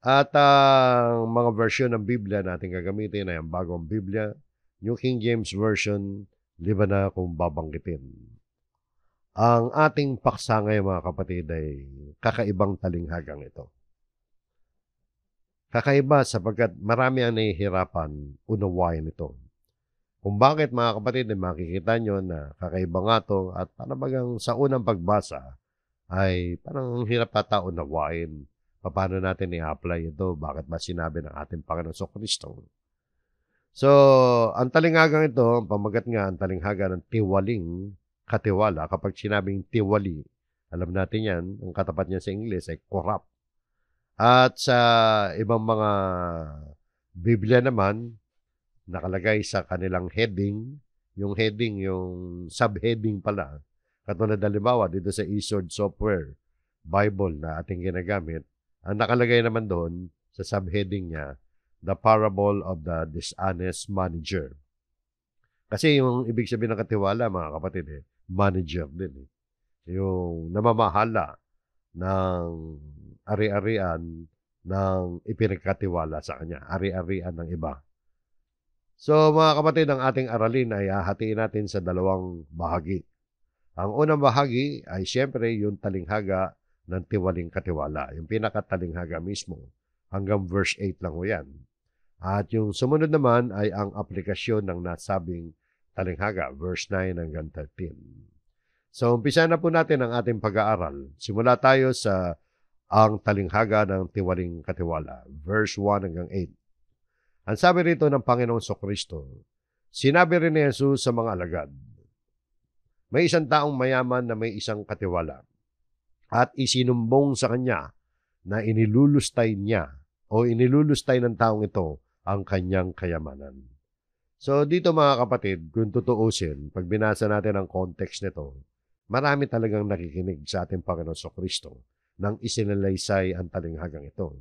At ang mga version ng Biblia na ating gagamitin ay ang Bagong Biblia, New King James Version, liban na kung babanggitin. Ang ating paksa ngayon mga kapatid ay kakaibang talinghagang ito. Kakaiba sapagkat marami ang nahihirapan unawain ito. Kung bakit mga kapatid ay makikita nyo na kakaiba nga to at parang sa unang pagbasa ay parang hirap ata unawain. Paano natin i-apply ito? Bakit ba sinabi ng ating Panginoon Kristo? So, ang talinghagang ito, ang pamagat nga, ang talinghaga ng tiwaling katiwala. Kapag sinabing tiwali, alam natin yan, ang katapat niya sa Ingles ay corrupt. At sa ibang mga Biblia naman, nakalagay sa kanilang heading, yung heading, yung subheading pala. Katulad halimbawa dito sa eSword Software Bible na ating ginagamit, ang nakalagay naman doon sa subheading niya, The Parable of the Dishonest Manager. Kasi yung ibig sabihin ng katiwala, mga kapatid, manager din. Yung namamahala ng ari-arian ng ipinagkatiwala sa kanya, ari-arian ng iba. So mga kapatid, ang ating aralin ay hahatiin natin sa dalawang bahagi. Ang unang bahagi ay siyempre yung talinghaga ng tiwaling katiwala, yung pinakatalinghaga mismo. Hanggang verse 8 lang ho yan. At yung sumunod naman ay ang aplikasyon ng nasabing talinghaga, verse 9 hanggang 13. So umpisa na po natin ang ating pag-aaral. Simula tayo sa ang talinghaga ng tiwaling katiwala, verse 1 hanggang 8. Ang sabi rito ng Panginoong Kristo, sinabi rin ni Jesus sa mga alagad, may isang taong mayaman na may isang katiwala at isinumbong sa kanya na inilulustay niya o inilulustay ng taong ito ang kanyang kayamanan. So dito mga kapatid, kung tutuusin, pag binasa natin ang context nito, marami talagang nakikinig sa ating Panginoon Kristo nang isinalaysay ang talinghagang ito.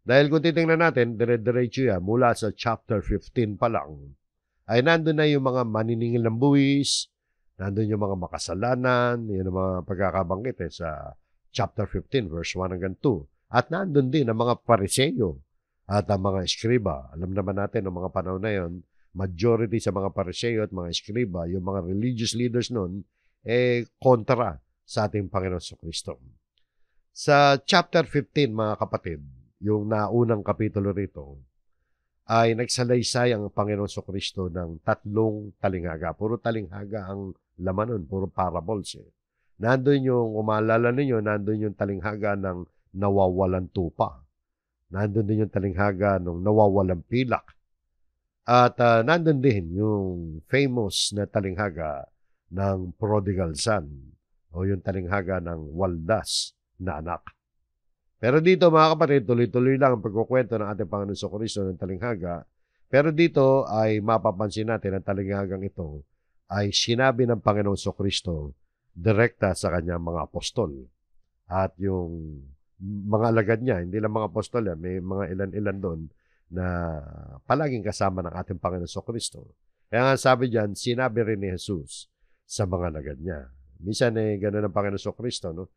Dahil kung titingnan natin, dire-diretso yan, mula sa chapter 15 pa lang, ay nandun na yung mga maniningil ng buwis, nandun yung mga makasalanan, yun ang mga pagkakabanggit sa chapter 15, verse 1 hanggang 2. At nandun din ang mga pariseyo at ang mga eskriba. Alam naman natin, noong mga panahon na yon, majority sa mga pariseyo at mga eskriba, yung mga religious leaders nun, kontra sa ating Panginoon Kristo. Sa chapter 15, mga kapatid, yung naunang kapitulo rito, ay nagsalaysay ang Panginoon Kristo ng tatlong talinghaga. Puro talinghaga ang laman nun, puro parables. Nandun yung, umalala ninyo, nandun yung talinghaga ng nawawalan tupa. Nandun din yung talinghaga ng nawawalan pilak. At nandun din yung famous na talinghaga ng prodigal son o yung talinghaga ng waldas na anak. Pero dito mga kapatid, tuloy-tuloy lang ang pagkukwento ng ating Panginoon Kristo ng talinghaga. Pero dito ay mapapansin natin ang talinghagang ito ay sinabi ng Panginoon Kristo direkta sa kanyang mga apostol. At yung mga alagad niya, hindi lang mga apostol yan, may mga ilan-ilan doon na palaging kasama ng ating Panginoon Kristo. Kaya nga sabi diyan, sinabi rin ni Jesus sa mga alagad niya. Minsan gano'n ang Panginoon Kristo, no?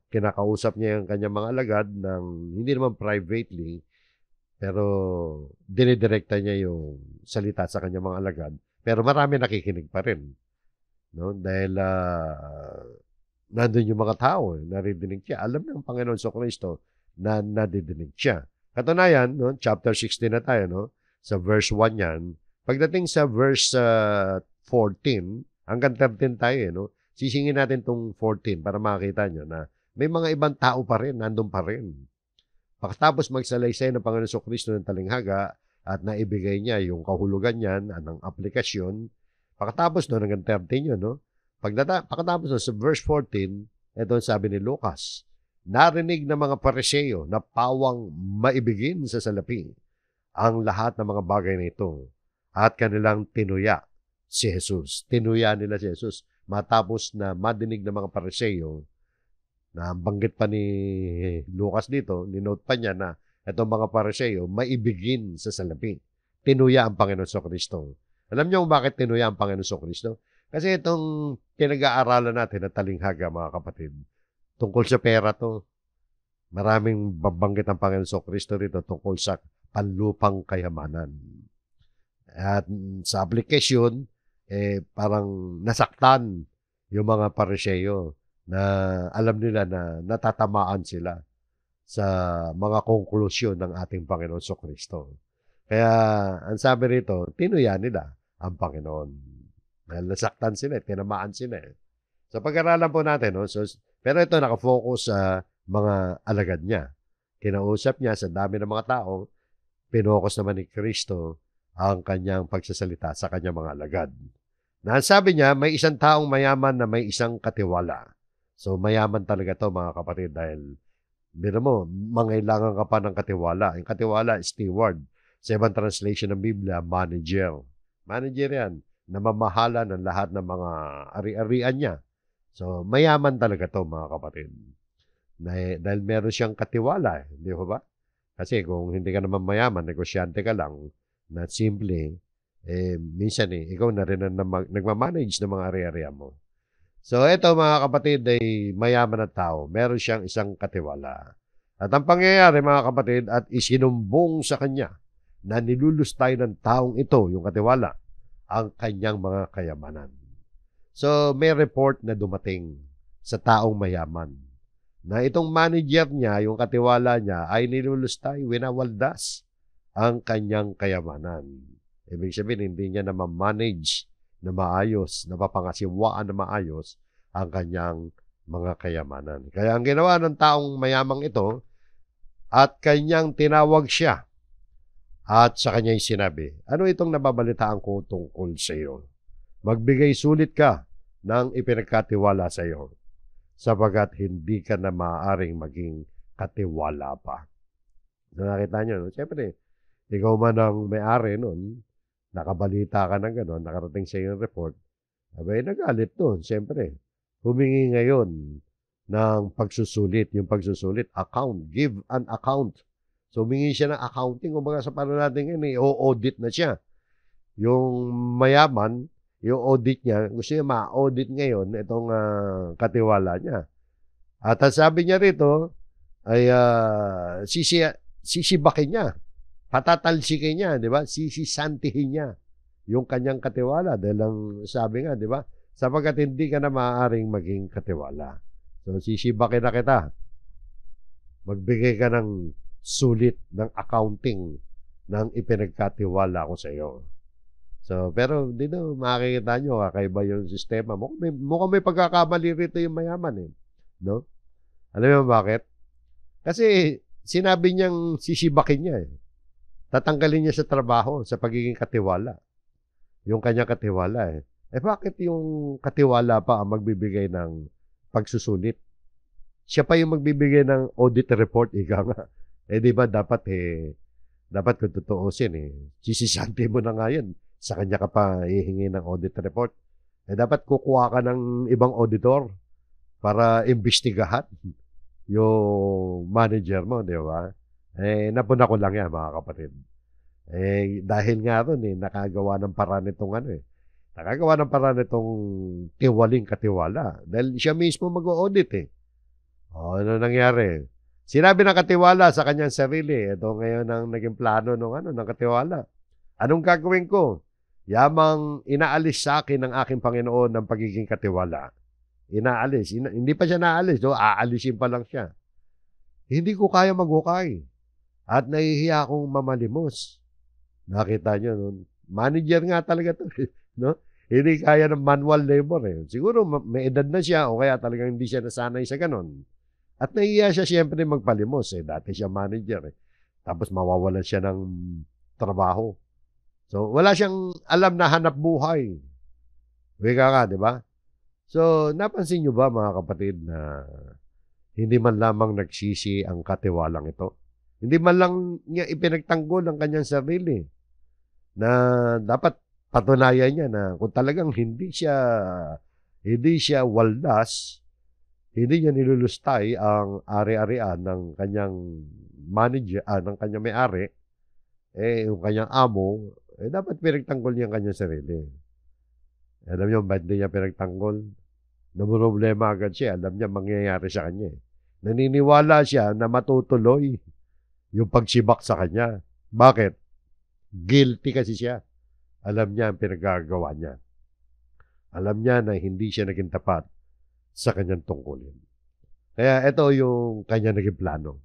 Kinakausap niya yung kanyang mga alagad ng hindi naman privately, pero dinidirekta niya yung salita sa kanyang mga alagad. Pero marami nakikinig pa rin. No? Dahil nandun yung mga tao, naridinig siya. Alam ng Panginoon Kristo na nadidinig siya. Katunayan, no? Chapter 16 na tayo, no? Sa verse 1 yan. Pagdating sa verse 14, hanggang 13 tayo, no? Sisingin natin itong 14 para makita nyo na may mga ibang tao pa rin, nandun pa rin. Pagkatapos magsalaysay ng Panginoon Kristo ng talinghaga at naibigay niya yung kahulugan niyan, anong aplikasyon, pagkatapos doon hanggang 13 yun, no? Pagkatapos doon sa verse 14, ito ang sabi ni Lucas, narinig ng mga pariseyo na pawang maibigin sa salapi ang lahat ng mga bagay na ito at kanilang tinuya si Jesus. Tinuya nila si Jesus. Matapos na madinig ng mga pariseyo, na banggit pa ni Lucas dito, ninote pa niya na itong mga pariseyo, maibigin sa salapi. Tinuya ang Panginoon Kristo. Alam niyo kung bakit tinuya ang Panginoon Kristo? Kasi itong pinag-aaralan natin na talinghaga, mga kapatid, tungkol sa pera to. Maraming babanggit ang Panginoon Kristo rito tungkol sa panlupang kayamanan. At sa application, parang nasaktan yung mga Pariseo na alam nila na natatamaan sila sa mga konklusyon ng ating Panginoon Kristo. Kaya ang sabi rito, tinuya nila ang Panginoon. Dahil nasaktan sila, tinamaan sila. So pag-aralan po natin, no? Pero ito nakafocus sa mga alagad niya. Kinausap niya sa dami ng mga tao, pinokus naman ni Kristo ang kanyang pagsasalita sa kanyang mga alagad. Na sabi niya, may isang taong mayaman na may isang katiwala. So mayaman talaga to mga kapatid dahil biro mo, mangailangan ka pa ng katiwala. Yung katiwala, steward. Sa ibang translation ng Biblia, manager. Manager yan. Namamahala ng lahat ng mga ari-arian niya. So mayaman talaga to mga kapatid. Dahil meron siyang katiwala. Di ba? Kasi kung hindi ka naman mayaman, negosyante ka lang, na simple, minsan ikaw na rin ang nagmamanage ng mga ari-arian mo. So, ito mga kapatid ay mayaman na tao. Meron siyang isang katiwala. At ang pangyayari mga kapatid at isinumbong sa kanya na nilulustay ng taong ito, yung katiwala, ang kanyang mga kayamanan. So, may report na dumating sa taong mayaman na itong manager niya, yung katiwala niya, ay nilulustay, winawaldas ang kanyang kayamanan. Ibig sabihin, hindi niya naman manage na maayos, napapangasiwaan na maayos ang kanyang mga kayamanan. Kaya ang ginawa ng taong mayamang ito, at kanyang tinawag siya, at sa kanya'y sinabi, ano itong nababalitaan ko tungkol sa iyo? Magbigay sulit ka ng ipinagkatiwala sa iyo, sapagat hindi ka na maaaring maging katiwala pa. So, nakita niyo, no? Siyempre, ikaw man ang may-ari nun, nakabalita ka ng gano'n, nakarating sa yung report, abay, nagalit doon, siyempre. Humingi ngayon ng pagsusulit. Yung pagsusulit, account, give an account. So, humingi siya ng accounting. Kumbaga sa paano natin ngayon, i-audit na siya. Yung mayaman, yung audit niya, gusto niya ma-audit ngayon itong katiwala niya. At ang sabi niya rito, ay sisibakin niya. Patatalsikin niya, di ba? Sisisantihin niya yung kanyang katiwala. Dahil ang sabi nga, di ba? Sapagkat hindi ka na maaaring maging katiwala. So, sisibakin na kita. Magbigay ka ng sulit ng accounting ng ipinagkatiwala ko sa iyo. So, pero dito makikita nyo, kakaiba yung sistema. Mukhang may pagkakamali rito yung mayaman eh. No? Alam mo bakit? Kasi sinabi niyang sisibakin niya eh. Tatanggalin niya sa trabaho sa pagiging katiwala. Yung kanyang katiwala eh. Bakit yung katiwala pa ang magbibigay ng pagsusulit? Siya pa yung magbibigay ng audit report, ika nga. Di ba dapat kung tutuusin sisisanti mo na nga yun. Sa kanya ka pa hihingi ng audit report. Dapat kukuha ka ng ibang auditor para imbestigahan yung manager mo, di ba? Napuna ko lang yan, mga kapatid. Dahil nga ron, nakagawa ng paraan itong tiwaling katiwala. Dahil siya mismo mag-audit ano nangyari? Sinabi ng katiwala sa kanyang sarili, ito ngayon ang naging plano ng katiwala. Anong gagawin ko? Yamang inaalis sa akin ng aking Panginoon ng pagiging katiwala. Inaalis. Hindi pa siya naalis. Aalisin pa lang siya. Hindi ko kaya maghukay. At nahihiya akong mamalimos. Nakita nyo, no? Manager nga talaga to. No? Hindi kaya ng manual labor. Siguro may edad na siya o kaya talagang hindi siya nasanay sa ganon. At nahihiya siya siyempre magpalimos. Dati siya manager. Tapos mawawalan siya ng trabaho. So, wala siyang alam na hanap buhay. Wika nga, di ba? So, napansin nyo ba mga kapatid na hindi man lamang nagsisi ang katiwalang ito? Hindi man lang niya ipinagtanggol ang kanyang sarili na dapat patunayan niya na kung talagang hindi siya waldas, hindi niya nilulustay ang ari-arian ng kanyang manager, ng kanyang may-ari, yung kanyang amo, dapat pinagtanggol niya ang kanyang sarili. Alam niyo, ba't hindi niya pinagtanggol? Namumroblema agad siya. Alam niya mangyayari sa kanya. Naniniwala siya na matutuloy yung pagsibak sa kanya. Bakit? Guilty kasi siya. Alam niya ang pinagagawa niya. Alam niya na hindi siya naging tapat sa kanyang tungkulin. Kaya ito yung kanya naging plano.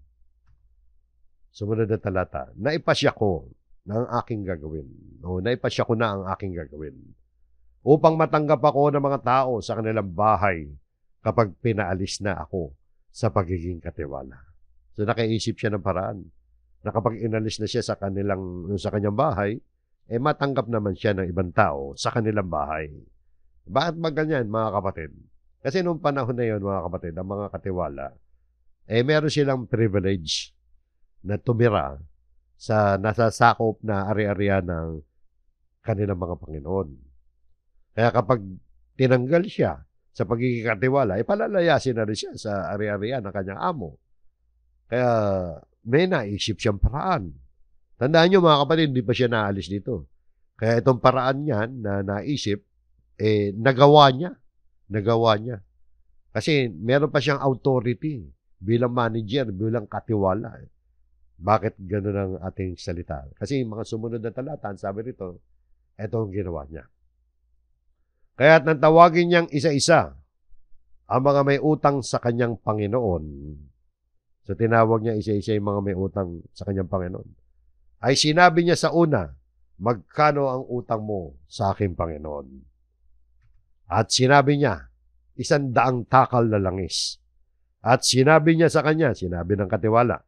Sumunod na talata, naipasya ko na ang aking gagawin. O, naipasya ko na ang aking gagawin. Upang matanggap ako ng mga tao sa kanilang bahay kapag pinaalis na ako sa pagiging katiwala. So nakaisip siya ng paraan na kapag inalis na siya sa kanyang bahay, matanggap naman siya ng ibang tao sa kanilang bahay. Bakit ba ganyan, mga kapatid? Kasi noong panahon na yun, mga kapatid, ang mga katiwala, meron silang privilege na tumira sa nasasakop na ari-arian ng kanilang mga Panginoon. Kaya kapag tinanggal siya sa pagiging katiwala, palalayasin na rin siya sa ari-arian ng kanyang amo. Kaya may naisip siyang paraan. Tandaan nyo, mga kapatid, hindi pa siya naalis dito. Kaya itong paraan niyan na naisip, nagawa niya. Nagawa niya. Kasi meron pa siyang authority bilang manager, bilang katiwala. Bakit gano'n ang ating salita? Kasi mga sumunod na talata, sabi rito, ito ang ginawa niya. Kaya't nang tawagin niyang isa-isa ang mga may utang sa kanyang Panginoon. So tinawag niya isa-isa yung mga may utang sa kanyang Panginoon. Ay sinabi niya sa una, magkano ang utang mo sa aking Panginoon? At sinabi niya, 100 takal na langis. At sinabi niya sa kanya, sinabi ng katiwala,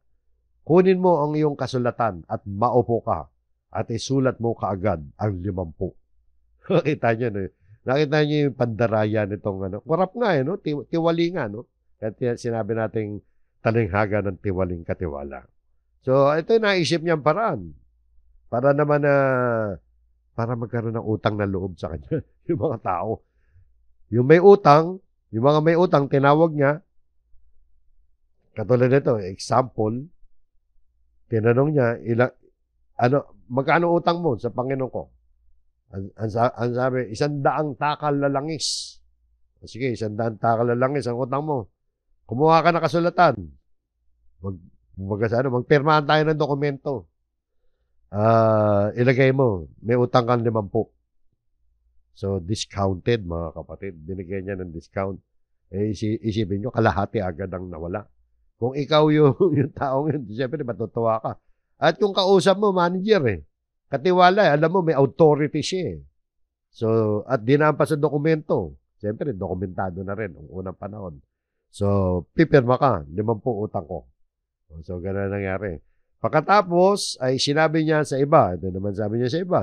kunin mo ang iyong kasulatan at maupo ka at isulat mo kaagad ang 50. Nakita niyo, no? Nakita niyo yung pandaraya nitong kurap nga no? Tiwali nga, no? Kaya sinabi nating talinghaga ng tiwaling katiwala. So, ito yung naisip niyang paraan. Para naman para magkaroon ng utang na loob sa kanya, yung mga tao. Yung may utang, yung mga may utang, tinawag niya, katulad nito, example, tinanong niya, magkano utang mo sa Panginoon ko? Ang sabi, 100 takal na langis. Sige, 100 takal na langis ang utang mo. Kumuha ka ng kasulatan. Magpirmahan tayo ng dokumento. Ilagay mo, may utang kang 50. So, discounted, mga kapatid. Binigyan niya ng discount. Isipin nyo, kalahati agad ang nawala. Kung ikaw yung taong yun, siyempre, matutuwa ka. At kung kausap mo, manager katiwala, alam mo, may authority siya So, at dinampas sa dokumento. Siyempre, dokumentado na rin ang unang panahon. So, pipirma ka, 50 utang ko. So, gano'n nangyari. Pagkatapos, ay sinabi niya sa iba, ito naman sabi niya sa iba,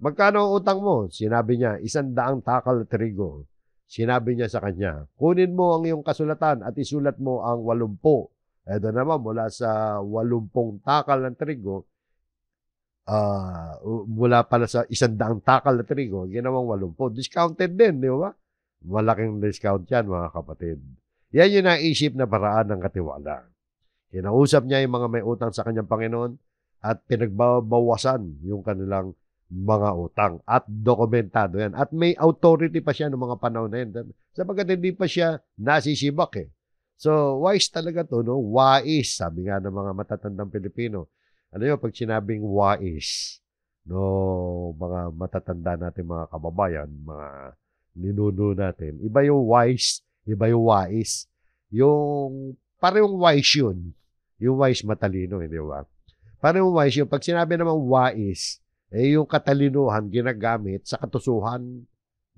magkano ang utang mo? Sinabi niya, 100 takal trigo. Sinabi niya sa kanya, kunin mo ang iyong kasulatan at isulat mo ang 80. Ito naman, mula sa 80 takal ng trigo, mula pala sa 100 takal na trigo, ginawang 80. Discounted din, di ba? Malaking discount yan, mga kapatid. Yan yung naisip na paraan ng katiwala. Kinausap niya yung mga may utang sa kanyang Panginoon at pinagbabawasan yung kanilang mga utang at dokumentado yan. At may authority pa siya ng mga panahon na yan. Sapagkat hindi pa siya nasisibak So, wise talaga to, no? Wise, sabi nga ng mga matatandang Pilipino. Ano yun, pag sinabing wais, no, mga matatanda natin, mga kababayan, mga ninuno natin, iba yung wise, iba yung wais. Parang wise yun. Yung wise matalino, hindi ba? Parang wise yun. Pag sinabi naman wais, yung katalinuhan ginagamit sa katusuhan,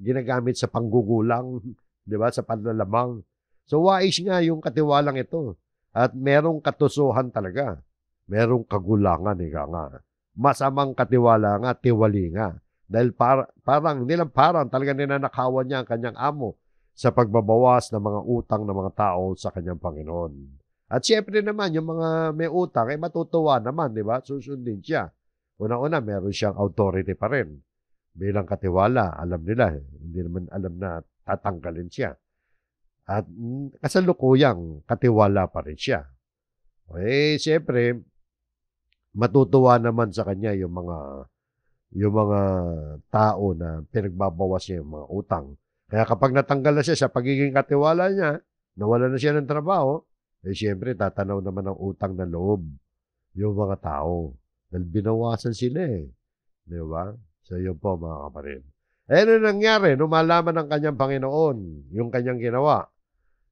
ginagamit sa panggugulang, di ba? Sa panlalamang. So, wais nga yung katiwalang ito. At merong katusuhan talaga. Merong kagulangan, nga. Masamang katiwala nga, tiwali nga. Dahil parang talagang ninanakawan niya ang kanyang amo sa pagbabawas ng mga utang ng mga tao sa kanyang Panginoon. At siyempre naman, yung mga may utang, matutuwa naman, di ba? Susundin siya. Una-una, meron siyang authority pa rin. Bilang katiwala, alam nila, hindi naman alam na tatanggalin siya. At kasalukuyang katiwala pa rin siya. Siyempre, matutuwa naman sa kanya yung mga tao na pinagbabawas niya yung mga utang. Kaya kapag natanggal na siya sa pagiging katiwala niya, nawala na siya ng trabaho, Eh, siyempre, tatanaw naman ng utang na loob yung mga tao. Dahil binawasan sila eh. Di ba? So, yun po mga kapatid. Eh, ano nangyari? Nung malaman ng kanyang Panginoon, yung kanyang ginawa,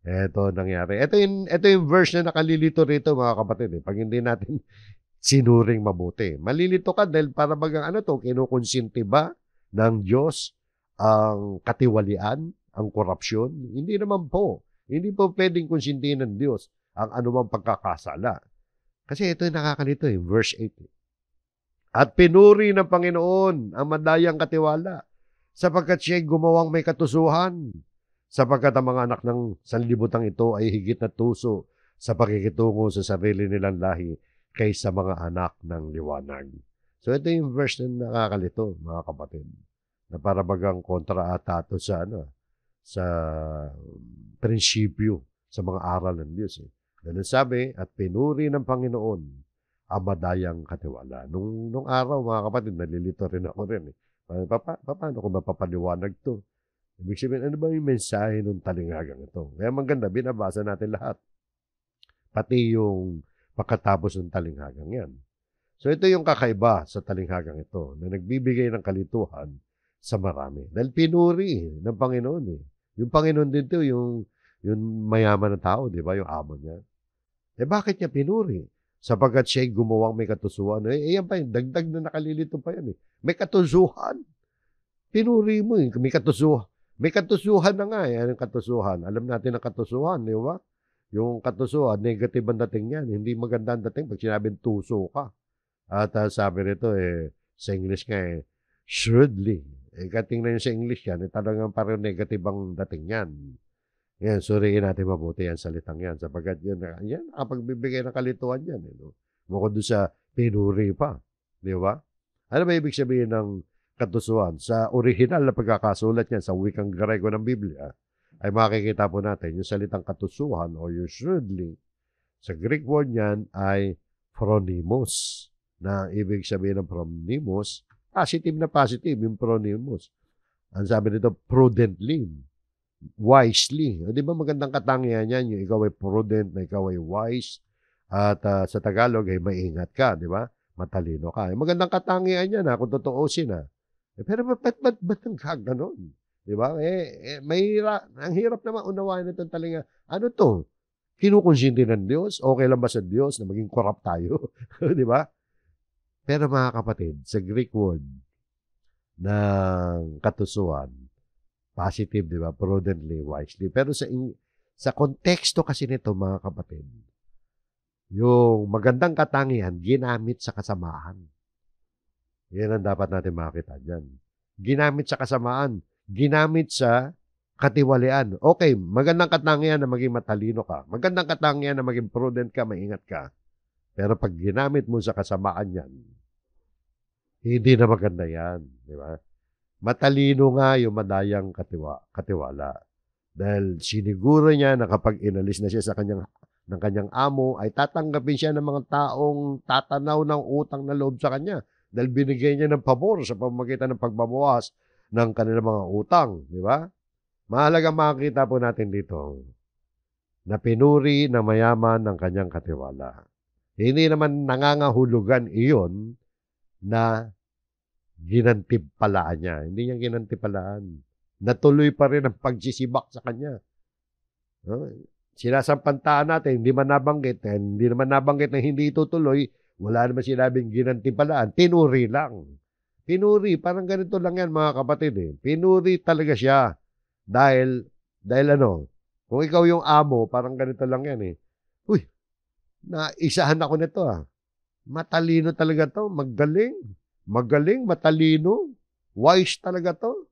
eto nangyari. Ito yung verse na nakalilito rito mga kapatid. Eh. Pag hindi natin sinuring mabuti. Malilito ka dahil para bagang ano to, kinukonsinti ba ng Diyos ang katiwalian, ang korupsyon? Hindi naman po. Hindi po pwedeng konsintihin ng Diyos ang anumang pagkakasala. Kasi ito yung nakakalito eh, verse 8. At pinuri ng Panginoon ang madayang katiwala sapagkat siya'y gumawang may katusuhan. Sapagkat ang mga anak ng sanlibutan ito ay higit na tuso sa pakikitungo sa sarili nilang lahi kaysa mga anak ng liwanag. So ito yung verse na nakakalito, mga kapatid, na para bagang kontra ata ito sa, sa prinsipyo, sa mga aral ng Diyos. Eh. Ganun sabi, at pinuri ng Panginoon ang madayang katiwala. Nung araw, mga kapatid, nalilito rin ako rin. Eh. Paano ko mapapaliwanag to? Ibig sabihin, ano ba yung mensahe ng talinghagang ito? Kaya maganda, binabasa natin lahat. Pati yung pagkatapos ng talinghagang yan. So ito yung kakaiba sa talinghagang ito na nagbibigay ng kalituhan sa marami. Dahil pinuri ng Panginoon eh. Yung Panginoon din ito, yung mayaman na tao, di ba? Yung amo niya. Eh bakit niya pinuri? Sapagkat siya'y gumawang may katusuhan. Eh yan pa yun, dagdag na nakalilito pa yan eh. May katusuhan. Pinuri mo eh, may katusuhan. May katusuhan na nga eh. Anong katusuhan? Alam natin ang katusuhan, di ba? Yung katusuhan, negative ang dating yan. Hindi maganda ang dating pag sinabing tuso ka. At sabi nito eh, sa English nga eh, shrewdly. Eh, katingnan yun sa English yan, eh, talagang parang negative ang dating yan. Yan, suriin natin mabuti yan salitang yan. Sapagkat yan nakapagbibigay ng kalituhan yan. Eh, no? Bukod doon sa pinuri pa. Di ba? Ano ba ibig sabihin ng katusuhan? Sa original na pagkakasulat niyan sa wikang Grego ng Biblia, ay makikita po natin yung salitang katusuhan o yung shrewdly. Sa Greek word niyan ay phronimos. Na ibig sabihin ng phronimos, positive na positive yung phronimos. Ang sabi nito, prudently, wisely. Di ba magandang katangian yan, yung ikaw ay prudent, na ikaw ay wise, at sa Tagalog ay maingat ka, di ba? Matalino ka. Magandang katangian yan, kung totoosin. Pero ba't ang kaganon? Di ba? Ang hirap naman unawain itong talinga. Ano to? Kinukonsinti ng Diyos? Okay lang ba sa Diyos na maging corrupt tayo? Di ba? Pero mga kapatid, sa Greek word ng katusuhan, positive, di ba? Prudently, wisely. Pero sa konteksto kasi nito, mga kapatid, yung magandang katangian, ginamit sa kasamaan. Yan ang dapat natin makita dyan. Ginamit sa kasamaan. Ginamit sa katiwalian. Okay, magandang katangian na maging matalino ka. Magandang katangian na maging prudent ka, maingat ka. Pero pag ginamit mo sa kasamaan yan, hindi na maganda yan. Di ba? Matalino nga yung madayang katiwala. Dahil siniguro niya na kapag inalis na siya ng kanyang amo, ay tatanggapin siya ng mga taong tatanaw ng utang na loob sa kanya. Dahil binigay niya ng pabor sa pamamagitan ng pagbabawas ng kanilang mga utang. Di ba? Mahalaga makita po natin dito na pinuri na mayaman ng kanyang katiwala. Hindi naman nangangahulugan iyon na ginantipalaan niya. Hindi niya ginantipalaan. Natuloy pa rin ang pagsisibak sa kanya. Sinasampantaan natin, hindi man nabanggit na hindi itutuloy, wala naman sinabing ginantipalaan. Pinuri lang. Pinuri, parang ganito lang yan mga kapatid eh. Pinuri talaga siya. Dahil ano, kung ikaw yung amo, parang ganito lang yan eh. Uy, naisahan ako nito Matalino talaga to, magaling, matalino, wise talaga to.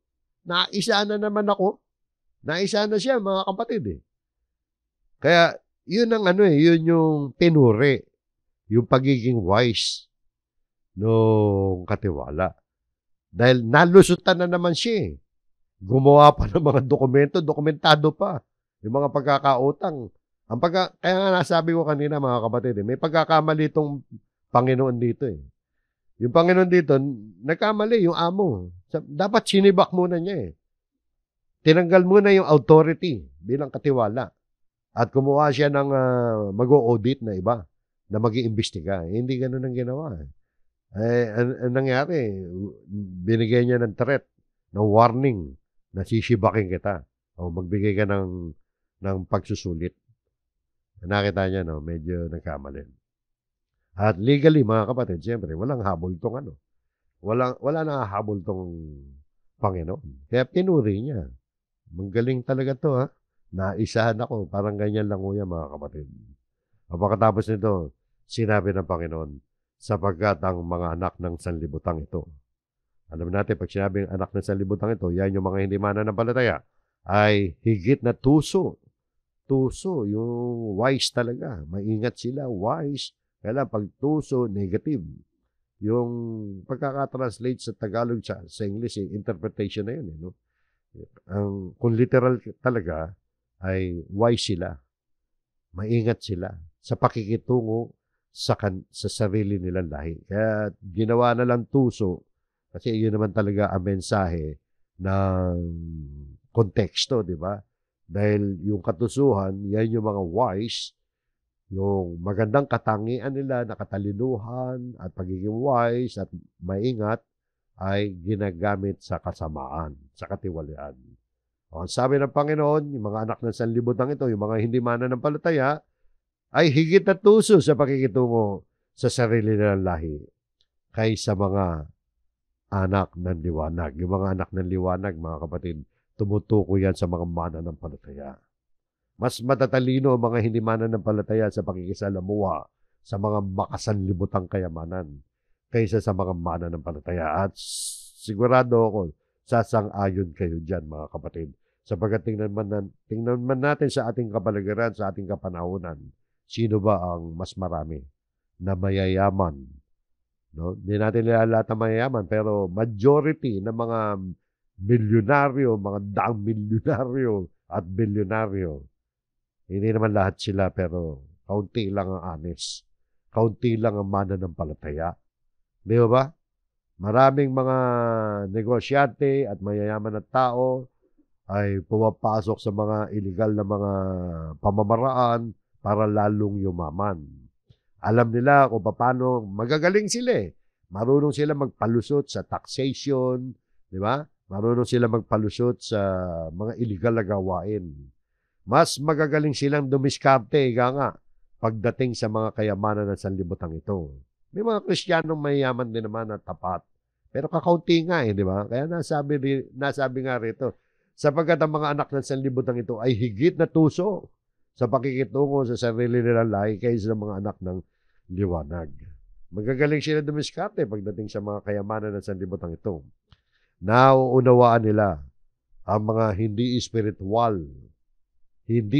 Naisahan na naman ako. Naisahan na siya mga kapatid eh. Kaya yun ang yun yung pinuri, yung pagiging wise nung katiwala. Dahil nalusutan na naman siya eh. Gumawa pa ng mga dokumentado pa. Yung mga pagkakautang. Kaya nga nasabi ko kanina mga kapatid, may pagkakamali itong Panginoon dito eh. Yung Panginoon dito, nagkamali yung amo. Dapat sinibak muna niya eh. Tinanggal muna yung authority bilang katiwala. at kumuha siya ng mag-o-audit na iba na mag-iimbestiga. Hindi gano'n ang ginawa. Ang nangyari, binigay niya ng threat, ng warning na sisibakin kita o magbigay ka ng pagsusulit. Nakita niya, no, medyo nagkamali. At legally, mga kapatid, siyempre, walang habol tong ano. Wala nang habol tong Panginoon. Kaya pinuri niya. Magaling talaga to, ha? Naisahan ako. Parang ganyan lang ho yan, mga kapatid. At pagkatapos nito, sinabi ng Panginoon, sapagkat ang mga anak ng sanlibutan ito. Alam natin, pag sinabing anak ng sanlibutan ito, yan yung mga hindi mananampalataya, ay higit na tuso. Tuso, yung wise talaga. Maingat sila, wise. Kaya pag tuso, negative. Yung pagkakatranslate sa Tagalog sa English, interpretation na yun. No? Kung literal talaga, ay wise sila. Maingat sila sa pakikitungo sa sarili nilang lahi. Kaya ginawa na lang tuso kasi yun naman talaga ang mensahe ng konteksto, di ba? Dahil yung katusuhan, yan yung mga wise, yung magandang katangian nila, nakatalinuhan at pagiging wise at maingat ay ginagamit sa kasamaan, sa katiwalian. O, sabi ng Panginoon, yung mga anak ng sanlibutan ito, yung mga hindi mananampalataya, ay higit na tuso sa pakikitungo sa sarili nilang lahi kaysa mga anak ng liwanag. Yung mga anak ng liwanag, mga kapatid, tumutukoy yan sa mga mananampalataya. Mas matatalino ang mga hindi mananampalataya sa pakikisalamuha sa mga makasanlibutang kayamanan kaysa sa mga mananampalataya. At sigurado ako, sasang-ayon kayo dyan, mga kapatid. Sapagkat tingnan man natin sa ating kapaligiran, sa ating kapanahunan, sino ba ang mas marami na mayayaman? No? Hindi natin lahat na mayayaman, pero majority ng mga milyonaryo, mga daang milyonaryo at bilyonaryo, hindi naman lahat sila, pero kaunti lang ang honest. Kaunti lang ang mananampalataya. Di ba? Maraming mga negosyante at mayayaman na tao ay pumapasok sa mga illegal na mga pamamaraan para lalong yumaman. Alam nila kung paano, magagaling sila eh. Marunong sila magpalusot sa taxation, di ba? Marunong sila magpalusot sa mga illegal na gawain. Mas magagaling silang dumiskarte, nga, pagdating sa mga kayamanan ng sanlibutan ito. May mga Kristiyanong mayayaman din naman at tapat. Pero kakaunti nga di ba? Kaya nasabi nga rito, sapagkat ang mga anak ng sanlibutan ito ay higit na tuso sa pakikitungo sa sarili nilang lahi kaysa sa mga anak ng liwanag. Magagaling sila dumiskarte pagdating sa mga kayamanan ng sanlibutan ito. Nauunawaan nila ang mga hindi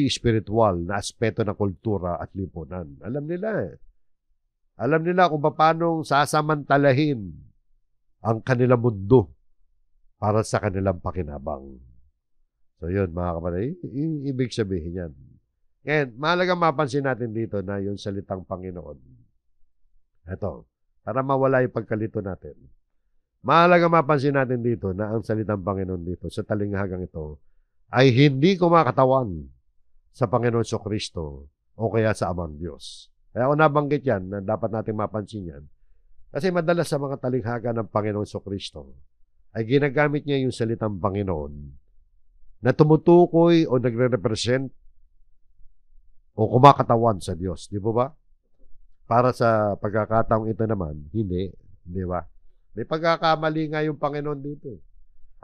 spiritual na aspeto ng kultura at lipunan. Alam nila kung paano sasamantalahin ang kanilang mundo para sa kanilang pakinabang. So yun, mga kapatid, yung ibig sabihin yan. Ngayon, mahalagang mapansin natin dito na yung salitang Panginoon. Ito, para mawala yung pagkalito natin. Mahalagang mapansin natin dito na ang salitang Panginoon dito sa talinghagang ito ay hindi kumakatawan sa Panginoon Kristo o kaya sa Amang Diyos. Kaya ako nabanggit yan na dapat natin mapansin yan. Kasi madalas sa mga talinghaga ng Panginoon Kristo ay ginagamit niya yung salitang Panginoon na tumutukoy o nagre-represent o kumakatawan sa Diyos. Di ba? Para sa pagkakataong ito naman, hindi. Di ba? May pagkakamali nga yung Panginoon dito.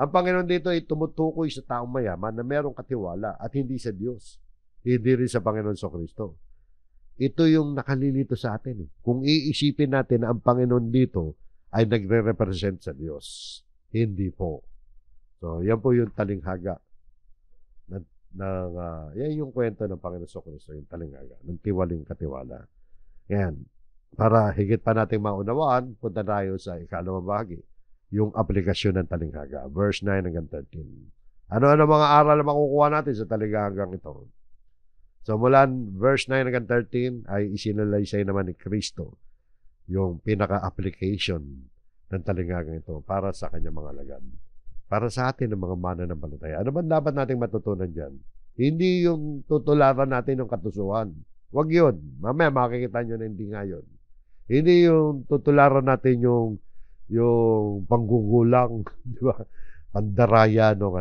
Ang Panginoon dito ay tumutukoy sa taong mayaman na merong katiwala at hindi sa Diyos. Hindi rin sa Panginoon Kristo. Ito yung nakalilito sa atin. Kung iisipin natin na ang Panginoon dito ay nagre-represent sa Diyos. Hindi po. So, yan po yung talinghaga. Yan yung kwento ng Panginoon Kristo, yung talinghaga, ng tiwaling katiwala. Yan. Para higit pa natin maunawaan, punta tayo sa ikalawang bahagi, yung aplikasyon ng talinghaga. Verse 9 hanggang 13. Ano-ano mga aral na makukuha natin sa talinghagang ito? So, mula verse 9 hanggang 13 ay isinalaysay naman ni Kristo yung pinaka-application ng talinghagang ito para sa kanyang mga alagad. Para sa atin ng mga mananampalataya. Ano ba dapat nating matutunan dyan? Hindi yung tutularan natin yung katusuan. Wag yun. Mamaya makikita nyo na hindi nga yun. Hindi yung tutularan natin yung panggugulang, di ba? Pandaraya nung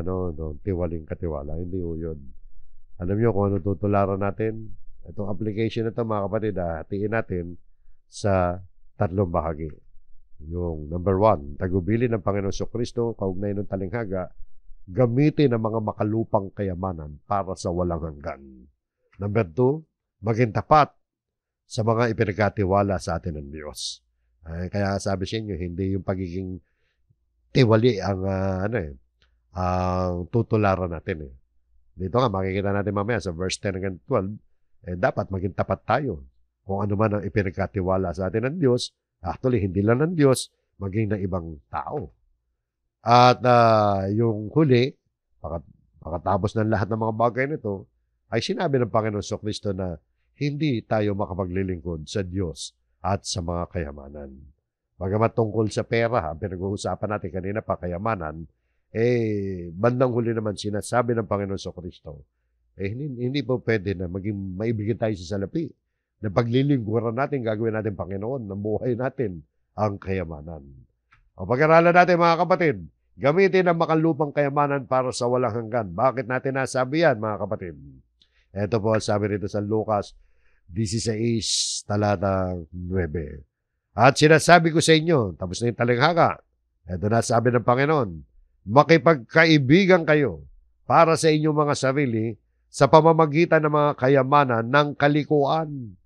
tiwaling katiwala. Hindi ho yun. Alam niyo kung ano tutularan natin? Itong application na ito, mga kapatid, hatiin natin sa tatlong bahagi. Yung number 1, tagubili ng Panginoon Kristo, kaugnay ng talinghaga, gamitin ang mga makalupang kayamanan para sa walang hanggan. Number 2, maging tapat sa mga ipinagkatiwala sa atin ng Diyos. Kaya sabi sa inyo, hindi yung pagiging tiwali ang ang tutularan natin. Dito nga, makikita natin mamaya sa verse 10 hanggang 12, dapat maging tapat tayo. Kung ano man ang ipinagkatiwala sa atin ng Diyos, actually, hindi lang ng Diyos, maging ng ibang tao. At yung huli, pagkatapos ng lahat ng mga bagay nito, ay sinabi ng Panginoon Kristo na hindi tayo makapaglilingkod sa Diyos at sa mga kayamanan. Bagamat tungkol sa pera, pinag-uusapan natin kanina pa, kayamanan, bandang huli naman sinasabi ng Panginoon Kristo, hindi po pwede na maging maibigay tayo sa salapi. Na paglilingkuran natin, gagawin natin Panginoon, ng buhay natin ang kayamanan. O pag-aralan natin mga kapatid, gamitin ang makalupang kayamanan para sa walang hanggan. Bakit natin nasabi yan mga kapatid? Ito po sabi rito sa Lucas 16, talata 9. At sinasabi ko sa inyo, tapos na yung talinghaga, ito na sabi ng Panginoon, makipagkaibigan kayo para sa inyong mga sarili sa pamamagitan ng mga kayamanan ng kalikuan.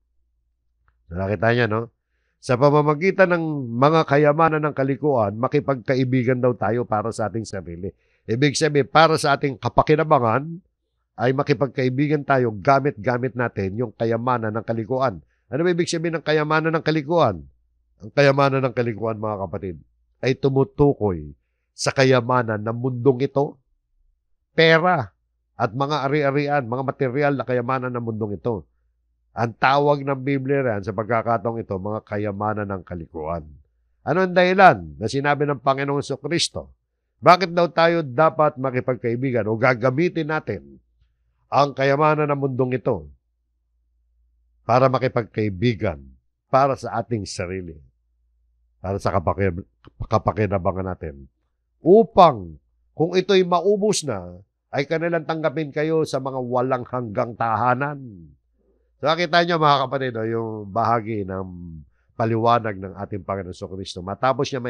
Nakita niya, no? Sa pamamagitan ng mga kayamanan ng kalikuan, makipagkaibigan daw tayo para sa ating sarili. Ibig sabihin, para sa ating kapakinabangan, ay makipagkaibigan tayo, gamit-gamit natin yung kayamanan ng kalikuan. Ano ba ibig sabihin ng kayamanan ng kalikuan? Ang kayamanan ng kalikuan, mga kapatid, ay tumutukoy sa kayamanan ng mundong ito, pera, at mga ari-arian, mga material na kayamanan ng mundong ito. Ang tawag ng Biblia rin sa pagkakataong ito, mga kayamanan ng kalikuan. Ano ang dahilan na sinabi ng Panginoong Kristo? Bakit daw tayo dapat makipagkaibigan o gagamitin natin ang kayamanan ng mundong ito para makipagkaibigan para sa ating sarili, para sa kapakinabangan natin, upang kung ito'y maubos na, ay kanilang tanggapin kayo sa mga walang hanggang tahanan. So, nakita nyo mga kapatid, yung bahagi ng paliwanag ng ating Panginoon Kristo. Matapos niya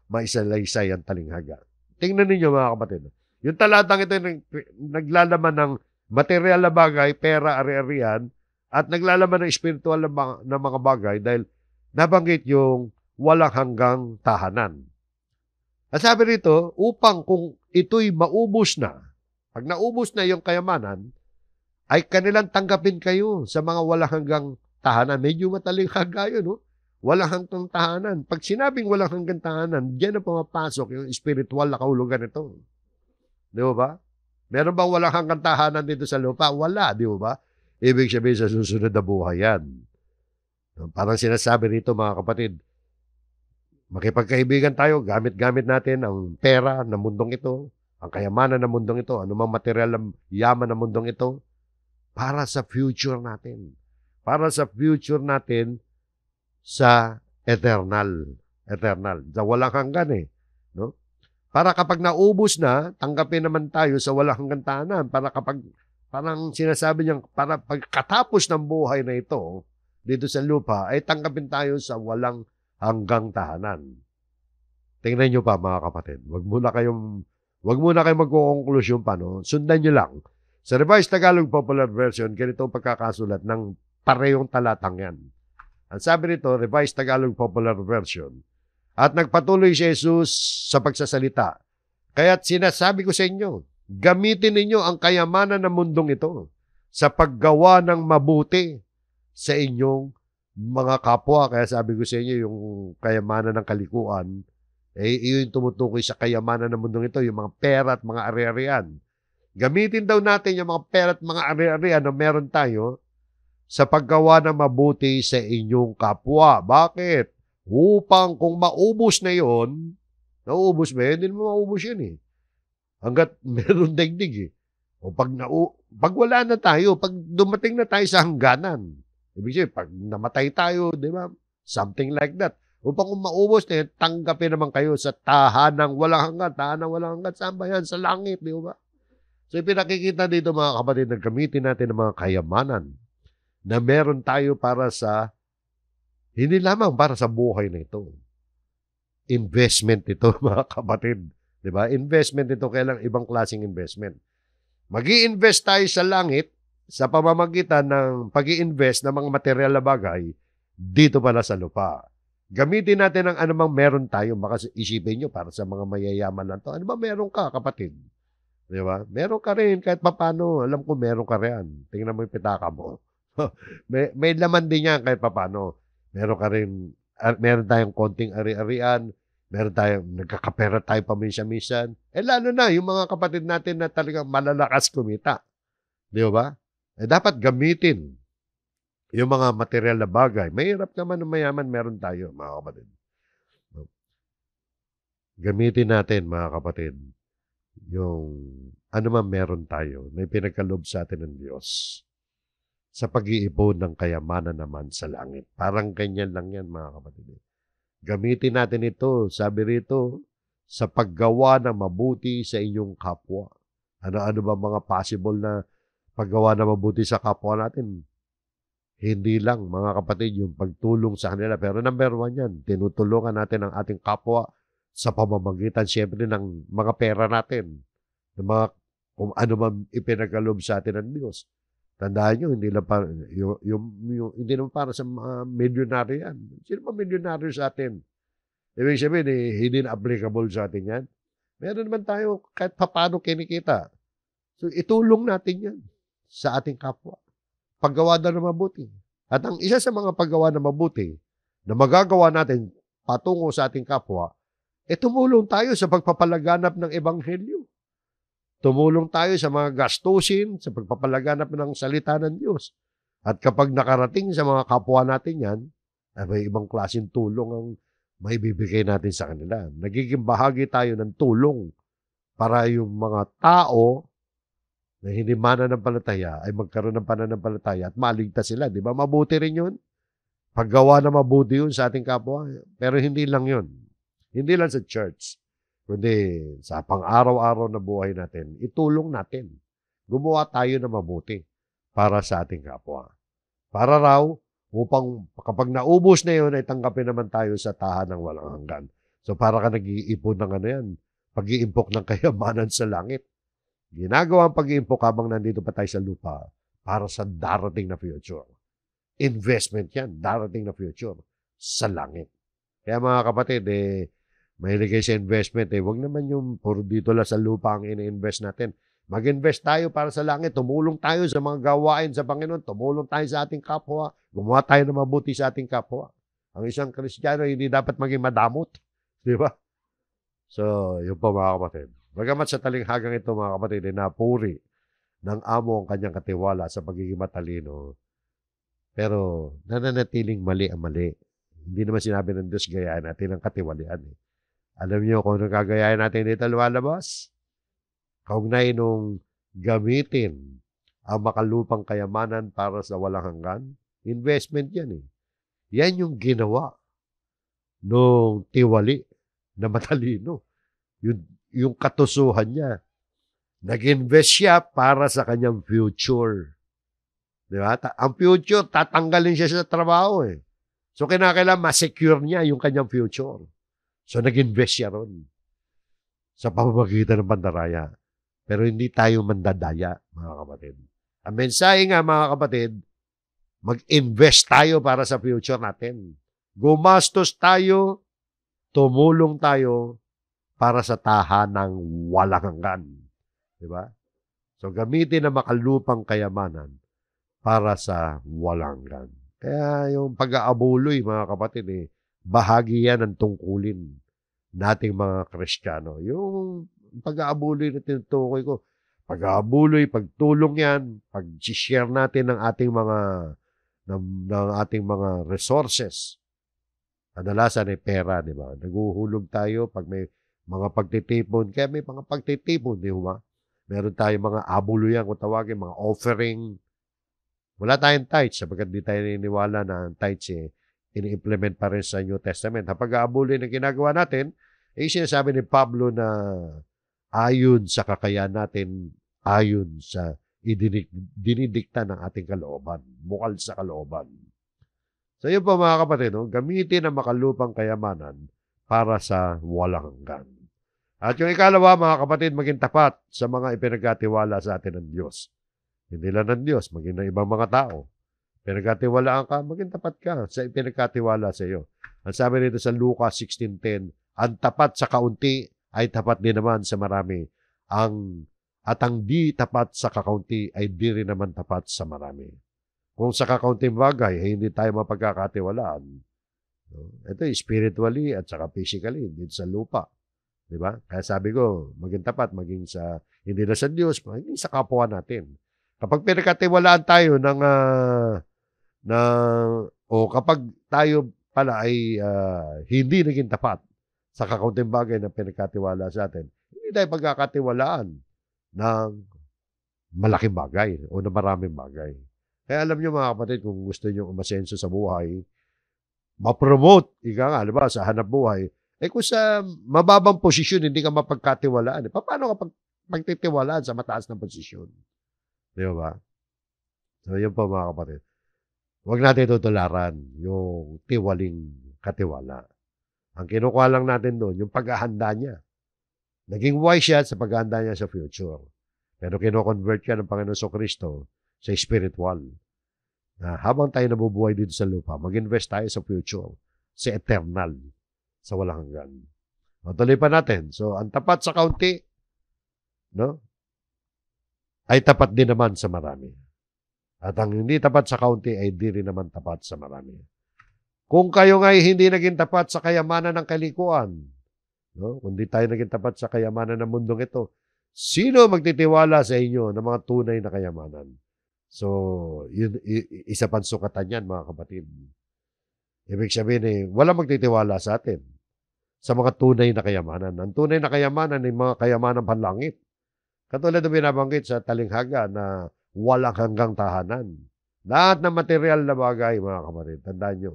maisalaysay ang talinghaga. Tingnan ninyo mga kapatid. Yung talatang ito naglalaman ng material na bagay, pera, ari-arian, at naglalaman ng spiritual na mga bagay dahil nabanggit yung walang hanggang tahanan. At sabi rito, upang kung ito'y maubos na, pag naubos na yung kayamanan, ay kanilang tanggapin kayo sa mga walang hanggang tahanan. Medyo matalinghaga yun, no? Walang hanggang tahanan. Pag sinabing walang hanggang tahanan, diyan na pumapasok yung spiritual na kahulugan nito. Di ba? Meron bang walang hanggang tahanan dito sa lupa? Wala, di ba? Ibig sabihin sa susunod na buhay yan. Parang sinasabi rito mga kapatid, makipagkaibigan tayo, gamit-gamit natin ang pera ng mundong ito, ang kayamanan ng mundong ito, anumang material ng yaman ng mundong ito, para sa future natin. Para sa future natin sa eternal. Sa walang hanggan no? Para kapag naubos na, tanggapin naman tayo sa walang hanggan tahanan. Para kapag, parang sinasabi niyang, para pagkatapos ng buhay na ito, dito sa lupa, ay tanggapin tayo sa walang hanggang tahanan. Tingnan niyo pa mga kapatid. Wag muna kayong magkukonklusyon pa, no? Sundan niyo lang. Sa Revised Tagalog Popular Version, ganito ang pagkakasulat ng parehong talatang yan. Ang sabi nito, Revised Tagalog Popular Version, at nagpatuloy si Jesus sa pagsasalita. Kaya't sinasabi ko sa inyo, gamitin ninyo ang kayamanan ng mundong ito sa paggawa ng mabuti sa inyong mga kapwa. Kaya sabi ko sa inyo, yung kayamanan ng kalikuan, iyon tumutukoy sa kayamanan ng mundong ito, yung mga pera at mga ari-arian. Gamitin daw natin yung mga pera at mga ari-arian na meron tayo sa paggawa ng mabuti sa inyong kapwa. Bakit? Upang kung maubos na yon, nauubos ba yun? Hindi mo maubos yun Hanggat meron daigdig O pag wala na tayo, pag dumating na tayo sa hangganan, ibig sabihin, pag namatay tayo, di ba? Something like that. Upang kung maubos na yan, tanggapin naman kayo sa tahanang walang hanggan. Tahanang walang hanggan, saan ba yan? Sa langit, di ba? So, pinakikita dito mga kapatid, na gamitin natin ang mga kayamanan na meron tayo para sa, hindi lamang para sa buhay na ito. Investment ito, mga kapatid. Di ba? Investment ito, kailang ibang klaseng investment. Mag-i-invest tayo sa langit sa pamamagitan ng pag-i-invest ng mga material na bagay dito pala sa lupa. Gamitin natin ang anumang meron tayo. Baka isipin nyo para sa mga mayayaman lang to. Ano ba meron ka, kapatid? Di ba? Meron ka rin kahit papano. Alam ko meron ka rin. Tingnan mo yung pitaka mo. may laman din yan kahit papano. Meron ka rin, meron tayong konting ari-arian. Meron tayong, nagkakapera tayo paminsan-minsan. Lalo na, yung mga kapatid natin na talagang malalakas kumita. Di ba? Dapat gamitin yung mga material na bagay. Mahirap naman ng mayaman, meron tayo, mga kapatid. Gamitin natin, mga kapatid, yung ano man meron tayo na pinagkaloob sa atin ng Diyos sa pag-iipon ng kayamanan naman sa langit. Parang ganyan lang yan, mga kapatid. Gamitin natin ito, sabi rito, sa paggawa ng mabuti sa inyong kapwa. Ano-ano ba mga possible na paggawa ng mabuti sa kapwa natin? Hindi lang, mga kapatid, yung pagtulong sa kanila. Pero number one yan, tinutulungan natin ang ating kapwa sa pamamagitan, siyempre, ng mga pera natin. Ng mga, kung ano man ipinagkaloob sa atin ng Diyos. Tandaan nyo, hindi lang para, hindi naman para sa mga milyonaryo yan. Sino ba milyonaryo sa atin? Ibig sabihin, hindi na applicable sa atin yan. Meron naman tayo kahit paano kinikita. So, itulong natin yan sa ating kapwa. Paggawa na ng mabuti. At ang isa sa mga paggawa na mabuti na magagawa natin patungo sa ating kapwa, tumulong tayo sa pagpapalaganap ng ebanghelyo. Tumulong tayo sa mga gastusin, sa pagpapalaganap ng salita ng Diyos. At kapag nakarating sa mga kapwa natin yan, may ibang klaseng tulong ang may bibigay natin sa kanila. Nagiging bahagi tayo ng tulong para yung mga tao na hindi mananampalataya ay magkaroon ng pananampalataya at maligtas sila. Di ba? Mabuti rin yun. Paggawa na mabuti yun sa ating kapwa. Pero hindi lang yun. Hindi lang sa church. Kundi sa pang-araw-araw na buhay natin, itulong natin. Gumawa tayo na mabuti para sa ating kapwa. Para raw, upang kapag naubos na yun, ay tanggapin naman tayo sa tahanang walang hanggan. So para ka nag-iipon ng ano yan, pag-iimpok ng kayamanan sa langit. Ginagawa ang pag-iimpok habang nandito pa tayo sa lupa para sa darating na future. Investment yan, darating na future sa langit. Kaya mga kapatid, mahilig kayo sa investment, huwag naman yung puro dito lang sa lupa ang ini-invest natin. Mag-invest tayo para sa langit. Tumulong tayo sa mga gawain sa Panginoon. Tumulong tayo sa ating kapwa. Gumawa tayo ng mabuti sa ating kapwa. Ang isang Kristiyano hindi dapat maging madamot. Di ba? So, yun po mga kapatid. Bagamat sa talinghagang ito mga kapatid, napuri ng amo ang kanyang katiwala sa pagiging matalino. Pero nananatiling mali ang mali. Hindi naman sinabi ng Diyos gayahin natin ang katiwalian. Alam niyo kung ano gagayahin natin dito lumalabas? Kaugnay nung gamitin ang makalupang kayamanan para sa walang hanggan. Investment yan . Yan yung ginawa nung tiwali na matalino. Yung katusuhan niya. Nag-invest siya para sa kanyang future. Di ba? Ang future, tatanggalin siya sa trabaho . So, kinakailangan ma-secure niya yung kanyang future. So, nag-invest siya ron sa pamamagitan ng pandaraya. Pero hindi tayo mandadaya, mga kapatid. Ang mensahe nga, mga kapatid, mag-invest tayo para sa future natin. Gumastos tayo, tumulong tayo para sa tahanang walang hanggan. Diba? So, gamitin ang makalupang kayamanan para sa walang hanggan. Kaya yung pag-aabuloy, mga kapatid, bahagi yan ng tungkulin nating mga Kristiyano. Yung pag-aabuloy na tinutukoy ko, pag-aabuloy, pagtulong yan, pag-share natin ng ating mga resources. Kadalasan ay pera, di ba? Naguhulog tayo pag may mga pagtitipon. Kaya may mga pagtitipon, di ba? Meron tayong mga abuluyan kung tawagin, mga offering. Wala tayong tithes sapagkat di tayo naniniwala na ang tithes ini-implement pa rin sa New Testament. Kapag aabulin na ginagawa natin, sinasabi ni Pablo na ayon sa kakayahan natin, ayon sa dinidikta ng ating kalooban, bukal sa kalooban. So yun po mga kapatid, gamitin ang makalupang kayamanan para sa walang hanggan. At yung ikalawa, mga kapatid, maging tapat sa mga ipinagkatiwala sa atin ng Diyos. Hindi lang ng Diyos, maging ng ibang mga tao. Pinagkatiwalaan ka, maging tapat ka sa ipinagkatiwala sa iyo. Ang sabi nito sa Lucas 16:10, ang tapat sa kaunti ay tapat din naman sa marami. At ang di tapat sa kakaunti ay di rin naman tapat sa marami. Kung sa kakaunting bagay ay hindi tayo mapagkakatiwalaan, ito spiritually at saka physically, dito sa lupa. Diba? Kaya sabi ko, maging tapat, maging sa, hindi na sa Diyos, maging sa kapwa natin. Kapag pinagkatiwalaan tayo kapag tayo pala ay hindi naging tapat sa kakaunting bagay na pinagkatiwala sa atin, hindi tayo pagkakatiwalaan ng malaking bagay o na maraming bagay. Kaya alam nyo mga kapatid, kung gusto nyo umasenso sa buhay, ma-promote, diba, sa hanap buhay, kung sa mababang posisyon, hindi ka mapagkatiwalaan. Paano ka pagtitiwalaan sa mataas na posisyon? Di ba? So, yun po mga kapatid. Huwag natin tutularan yung tiwaling katiwala. Ang kinukuha lang natin doon, yung paghahanda niya. Naging wise siya sa paghahanda niya sa future. Pero kino-convert siya ng Panginoon Kristo sa spiritual. Na habang tayo nabubuhay dito sa lupa, mag-invest tayo sa future, sa eternal, sa walang hanggan. Tuloy pa natin. So, ang tapat sa kaunti, ay tapat din naman sa marami. At ang hindi tapat sa kaunti ay di rin naman tapat sa marami. Kung kayo nga'y hindi naging tapat sa kayamanan ng kalikuan, kung di tayo naging tapat sa kayamanan ng mundong ito, sino magtitiwala sa inyo ng mga tunay na kayamanan? So, yun, isa pang sukatan yan, mga kapatid. Ibig sabihin wala magtitiwala sa atin sa mga tunay na kayamanan. Ang tunay na kayamanan ay mga kayamanan panlangit. Katulad na binabanggit sa talinghaga na walang hanggang tahanan. Lahat ng material na bagay, mga kapatid, tandaan nyo.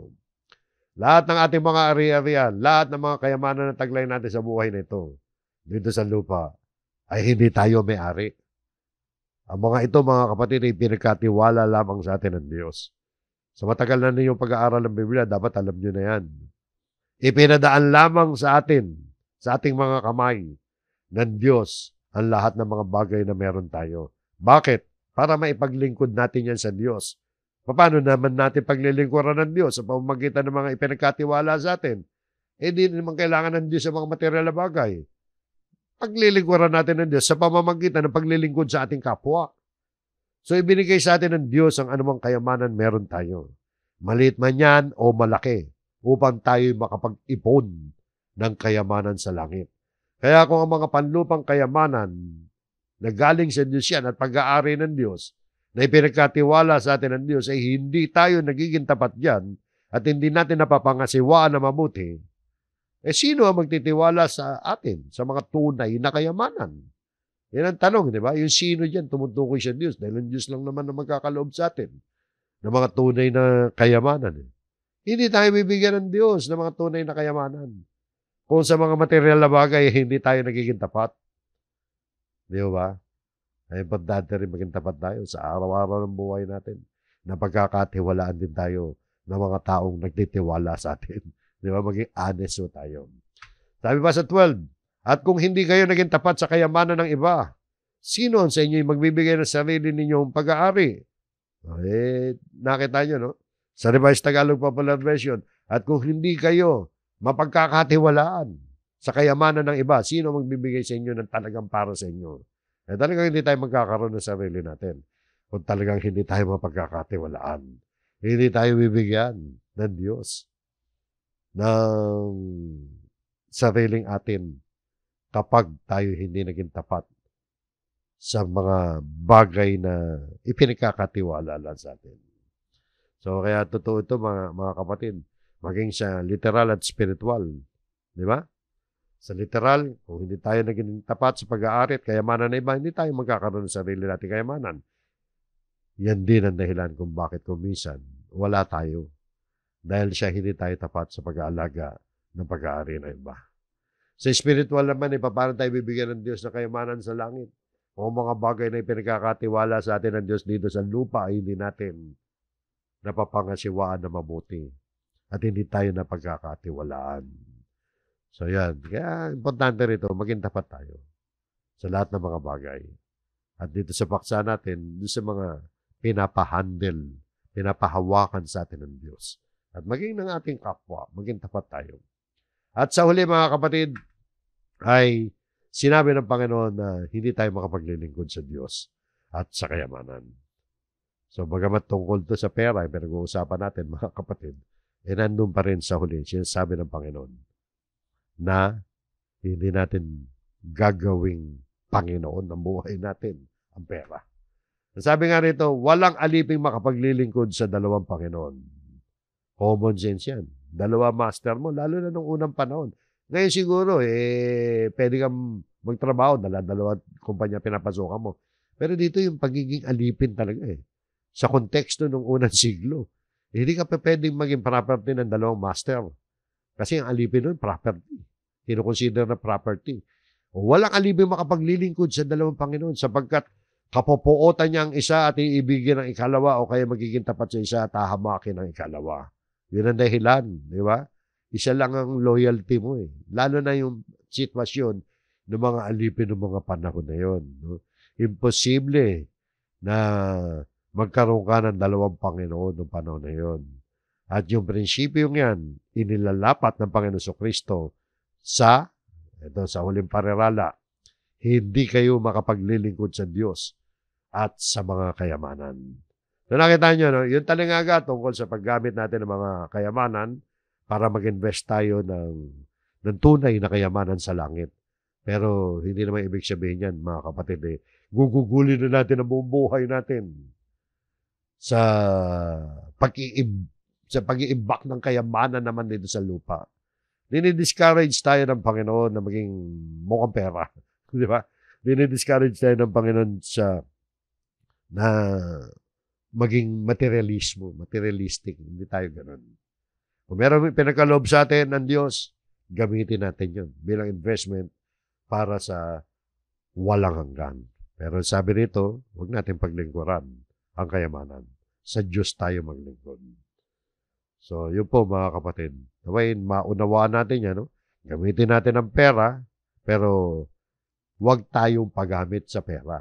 Lahat ng ating mga ari-arian, lahat ng mga kayamanan na taglay natin sa buhay na ito, dito sa lupa, ay hindi tayo may-ari. Ang mga ito, mga kapatid, ay pinagkatiwala lamang sa atin ng Diyos. Sa matagal na ninyong pag-aaral ng Biblia, dapat alam nyo na yan. Ipinadaan lamang sa atin, sa ating mga kamay, ng Diyos, ang lahat ng mga bagay na meron tayo. Bakit? Para maipaglingkod natin yan sa Diyos. Paano naman natin paglilingkuran ng Diyos sa pamamagitan ng mga ipinagkatiwala sa atin? Di naman kailangan ng Diyos sa mga material na bagay. Paglilingkuran natin ng Diyos sa pamamagitan ng paglilingkod sa ating kapwa. So, ibinigay sa atin ng Diyos ang anumang kayamanan meron tayo. Maliit man yan o malaki, upang tayo makapag-ipon ng kayamanan sa langit. Kaya kung ang mga panlupang kayamanan na galing sa Diyos yan at pag-aari ng Diyos, na ipinagkatiwala sa atin ng Diyos, ay hindi tayo nagiging tapat dyan at hindi natin napapangasiwaan na mabuti, sino ang magtitiwala sa atin, sa mga tunay na kayamanan? Yan ang tanong, di ba? Yung sino dyan, tumutukoy sa Diyos dahil ang Diyos lang naman na magkakaloob sa atin ng mga tunay na kayamanan. Hindi tayo bibigyan ng Diyos ng mga tunay na kayamanan. Kung sa mga material na bagay, hindi tayo nagiging tapat. Di ba? Ay importante rin maging tapat tayo sa araw-araw ng buhay natin na pagkakatiwalaan din tayo ng mga taong nagtitiwala sa atin. Di ba? Maging honest tayo. Sabi pa sa 12, at kung hindi kayo naging tapat sa kayamanan ng iba, sino sa inyo yung magbibigay ng sarili ninyong pag-aari? Nakita nyo, no? Sa Revised Tagalog Popular Version, at kung hindi kayo mapagkakatiwalaan sa kayamanan ng iba, sino magbibigay sa inyo ng talagang para sa inyo? Talagang hindi tayo magkakaroon ng sarili natin kung talagang hindi tayo mapagkakatiwalaan. Hindi tayo bibigyan ng Diyos ng sariling atin kapag tayo hindi naging tapat sa mga bagay na ipinagkakatiwala lang sa atin. So, kaya totoo ito mga kapatid, maging sa literal at spiritual. Di ba? Sa literal, kung hindi tayo naging tapat sa pag-aari at kayamanan ng iba, hindi tayo magkakaroon ng sarili nating kayamanan. Yan din ang dahilan kung bakit kuminsan wala tayo. Dahil siya hindi tayo tapat sa pag-aalaga ng pag-aari ng iba. Sa spiritual naman, paano tayo bibigyan ng Diyos ng kayamanan sa langit? O mga bagay na ipinagkakatiwala sa atin ng Diyos dito sa lupa ay hindi natin napapangasiwaan na mabuti at hindi tayo napagkakatiwalaan. So yan, kaya importante rito, maging tapat tayo sa lahat ng mga bagay. At dito sa paksa natin, dito sa mga pinapahandle, pinapahawakan sa atin ng Diyos. At maging ng ating kapwa, maging tapat tayo. At sa huli mga kapatid, ay sinabi ng Panginoon na hindi tayo makapaglilingkod sa Diyos at sa kayamanan. So bagamat tungkol to sa pera, ay pinag-uusapan natin mga kapatid, nandun pa rin sa huli, sinasabi ng Panginoon na hindi natin gagawing Panginoon ng buhay natin ang pera. Sabi nga rito, walang aliping makapaglilingkod sa dalawang Panginoon. Common sense yan. Dalawa master mo, lalo na nung unang panahon. Ngayon siguro, pwede kang magtrabaho, dalawang kumpanya pinapasukan mo. Pero dito yung pagiging alipin talaga sa konteksto ng unang siglo. Hindi ka pa pwedeng maging property ng dalawang master. Kasi ang alipin nun, property. Kinukonsider na property. Walang alipin makapaglilingkod sa dalawang Panginoon sapagkat kapopuotan niya ang isa at iibigin ang ikalawa o kaya magiging tapat sa isa at hahamakin ang ikalawa. Yun ang dahilan, di ba? Isa lang ang loyalty mo Lalo na yung sitwasyon ng mga alipin ng mga panahon na yun. No? Imposible na magkaroon ka ng dalawang Panginoon ng panahon na yun. At yung prinsipyo yan, inilalapat ng Panginoon Kristo sa huling parerala, hindi kayo makapaglilingkod sa Diyos at sa mga kayamanan. So nakita nyo, no? Yung talingaga tungkol sa paggamit natin ng mga kayamanan para mag-invest tayo ng tunay na kayamanan sa langit. Pero hindi naman ibig sabihin yan, mga kapatid, gugugulin na natin ang buong buhay natin sa pag-iimbak ng kayamanan naman dito sa lupa. Dinidiscourage tayo ng Panginoon na maging mukhang pera. Di ba? Dinidiscourage tayo ng Panginoon na maging materialistic. Hindi tayo ganun. Kung meron pinagkaloob sa atin ng Diyos, gamitin natin yun bilang investment para sa walang hanggan. Pero sabi rito, huwag natin paglingkuran ang kayamanan. Sa Diyos tayo maglingkod. So, yun po mga kapatid. Naway, maunawaan natin yan. No? Gamitin natin ang pera, pero huwag tayong paggamit sa pera.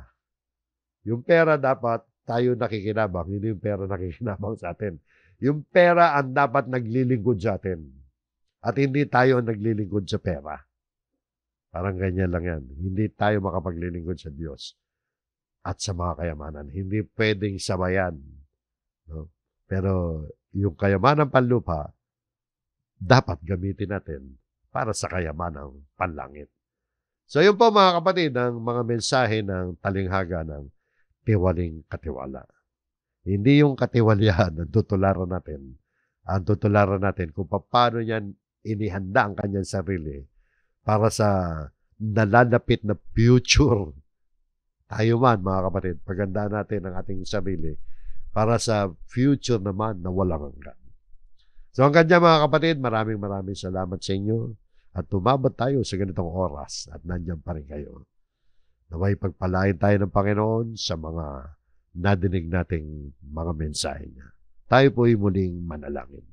Yung pera dapat tayo nakikinabang, hindi yung pera nakikinabang sa atin. Yung pera ang dapat naglilingkod sa atin. At hindi tayo ang naglilingkod sa pera. Parang ganyan lang yan. Hindi tayo makapaglilingkod sa Diyos at sa mga kayamanan. Hindi pwedeng sabayan. No? Pero yung kayamanan panlupa, dapat gamitin natin para sa kayamanang panlangit. So yun po mga kapatid, ang mga mensahe ng talinghaga ng tiwaling katiwala. Hindi yung katiwalian ang tutularan natin. Ang tutularan natin kung paano niyan inihanda ang kanyang sarili para sa nalalapit na future. Tayo man, mga kapatid, pagandaan natin ang ating sarili para sa future naman na walang hanggan. So hanggang dyan, mga kapatid, maraming salamat sa inyo at tumabot tayo sa ganitong oras at nandyan pa rin kayo. Naway pagpalain tayo ng Panginoon sa mga nadinig nating mga mensahe niya. Tayo po'y muling manalangin.